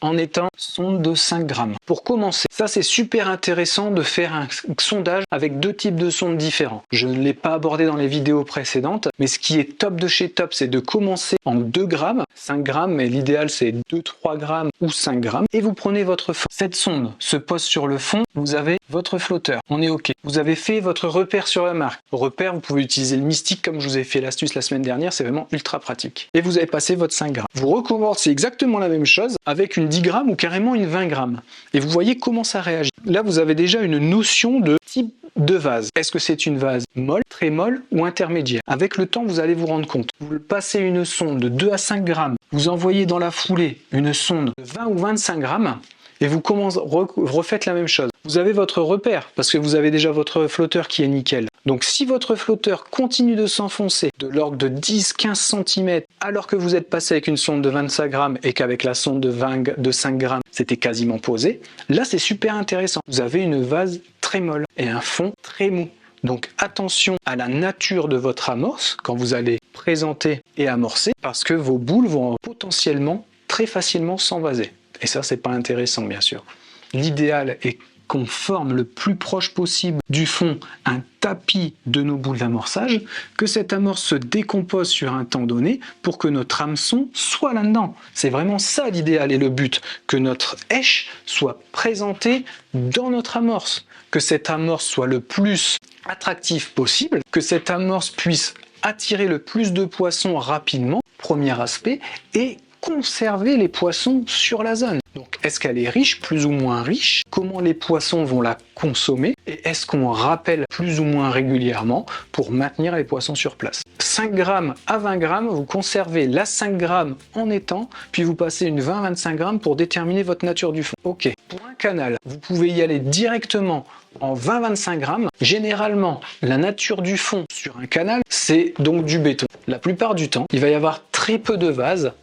en étant sonde de 5 grammes. Pour commencer, ça c'est super intéressant de faire un sondage avec deux types de sondes différents. Je ne l'ai pas abordé dans les vidéos précédentes, mais ce qui est top de chez top, c'est de commencer en 2 grammes, 5 grammes, mais l'idéal c'est 2-3 grammes ou 5 grammes, et vous prenez votre fond. Cette sonde se pose sur le fond, vous avez votre flotteur, on est OK. Vous avez fait votre repère sur la marque. Repère, vous pouvez utiliser le Mystique comme je vous ai fait l'astuce la semaine dernière, c'est vraiment ultra pratique. Et vous avez passé votre 5 grammes. Vous recommencez exactement la même chose avec une 10 grammes ou carrément une 20 grammes. Et vous voyez comment ça réagit. Là, vous avez déjà une notion de type de vase. Est-ce que c'est une vase molle, très molle ou intermédiaire? Avec le temps, vous allez vous rendre compte. Vous passez une sonde de 2 à 5 grammes, vous envoyez dans la foulée une sonde de 20 ou 25 grammes, et vous refaites la même chose. Vous avez votre repère, parce que vous avez déjà votre flotteur qui est nickel. Donc si votre flotteur continue de s'enfoncer de l'ordre de 10-15 cm, alors que vous êtes passé avec une sonde de 25 grammes et qu'avec la sonde de 5 grammes, c'était quasiment posé, là c'est super intéressant. Vous avez une vase très molle et un fond très mou. Donc attention à la nature de votre amorce quand vous allez présenter et amorcer, parce que vos boules vont potentiellement très facilement s'envaser. Et ça, c'est pas intéressant, bien sûr. L'idéal est qu'on forme le plus proche possible du fond un tapis de nos boules d'amorçage, que cette amorce se décompose sur un temps donné pour que notre hameçon soit là-dedans. C'est vraiment ça l'idéal et le but, que notre èche soit présentée dans notre amorce, que cette amorce soit le plus attractive possible, que cette amorce puisse attirer le plus de poissons rapidement, premier aspect, et conserver les poissons sur la zone. Donc est-ce qu'elle est riche, plus ou moins riche? Comment les poissons vont la consommer? Et est-ce qu'on rappelle plus ou moins régulièrement pour maintenir les poissons sur place? 5 grammes à 20 grammes, vous conservez la 5 grammes en étang, puis vous passez une 20-25 grammes pour déterminer votre nature du fond. Ok. Pour un canal, vous pouvez y aller directement en 20-25 grammes. Généralement, la nature du fond sur un canal, c'est donc du béton. La plupart du temps, il va y avoir très peu de vases,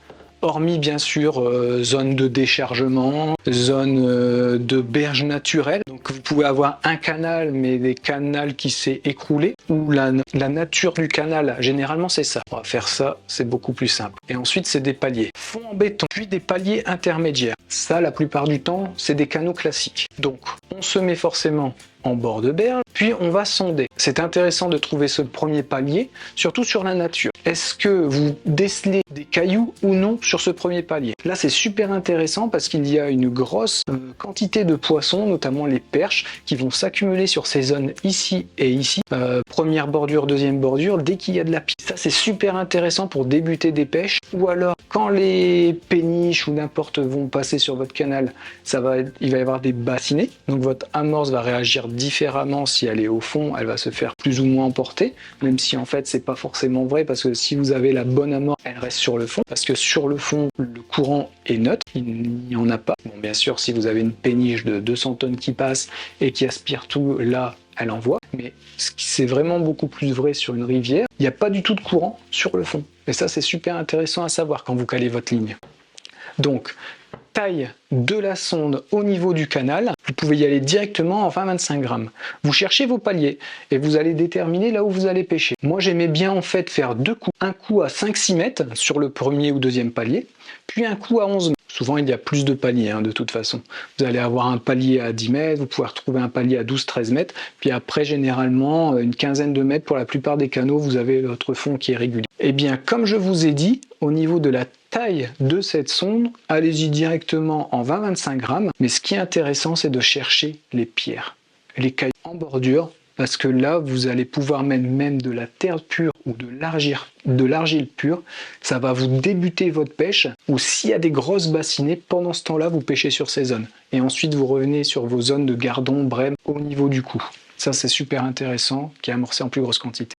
hormis bien sûr zone de déchargement, zone de berge naturelle. Donc vous pouvez avoir un canal, mais des canals qui s'est écroulé, ou la nature du canal, généralement c'est ça. On va faire ça, c'est beaucoup plus simple. Et ensuite c'est des paliers. Fond en béton, puis des paliers intermédiaires. Ça, la plupart du temps, c'est des canaux classiques. Donc on se met forcément en bord de berge, puis on va sonder. C'est intéressant de trouver ce premier palier, surtout sur la nature. Est-ce que vous décelez des cailloux ou non sur ce premier palier? Là, c'est super intéressant parce qu'il y a une grosse quantité de poissons, notamment les perches, qui vont s'accumuler sur ces zones ici et ici. Première bordure, deuxième bordure, dès qu'il y a de la piste. Ça, c'est super intéressant pour débuter des pêches. Ou alors, quand les péniches ou n'importe vont passer sur votre canal, il va y avoir des bassinets. Donc, votre amorce va réagir différemment. Si elle est au fond, elle va se faire plus ou moins emporter, même si en fait c'est pas forcément vrai, parce que si vous avez la bonne amorce, elle reste sur le fond, parce que sur le fond le courant est neutre, il n'y en a pas. Bon, bien sûr, si vous avez une péniche de 200 tonnes qui passe et qui aspire tout, là elle envoie, mais c'est vraiment beaucoup plus vrai sur une rivière, il n'y a pas du tout de courant sur le fond, et ça c'est super intéressant à savoir quand vous calez votre ligne. Donc taille de la sonde au niveau du canal, vous pouvez y aller directement en 20-25 grammes. Vous cherchez vos paliers et vous allez déterminer là où vous allez pêcher. Moi j'aimais bien en fait faire deux coups. Un coup à 5-6 mètres sur le premier ou deuxième palier, puis un coup à 11 mètres. Souvent il y a plus de paliers de toute façon. Vous allez avoir un palier à 10 mètres, vous pouvez retrouver un palier à 12-13 mètres, puis après généralement une quinzaine de mètres pour la plupart des canaux, vous avez votre fond qui est régulier. Et bien comme je vous ai dit, au niveau de la taille de cette sonde, allez-y directement en 20-25 grammes, mais ce qui est intéressant c'est de chercher les pierres, les cailloux en bordure, parce que là vous allez pouvoir mettre même de la terre pure ou de l'argile pure, ça va vous débuter votre pêche, ou s'il y a des grosses bassinets, pendant ce temps-là vous pêchez sur ces zones, et ensuite vous revenez sur vos zones de gardon, brème au niveau du cou. Ça c'est super intéressant, qui est amorcé en plus grosse quantité.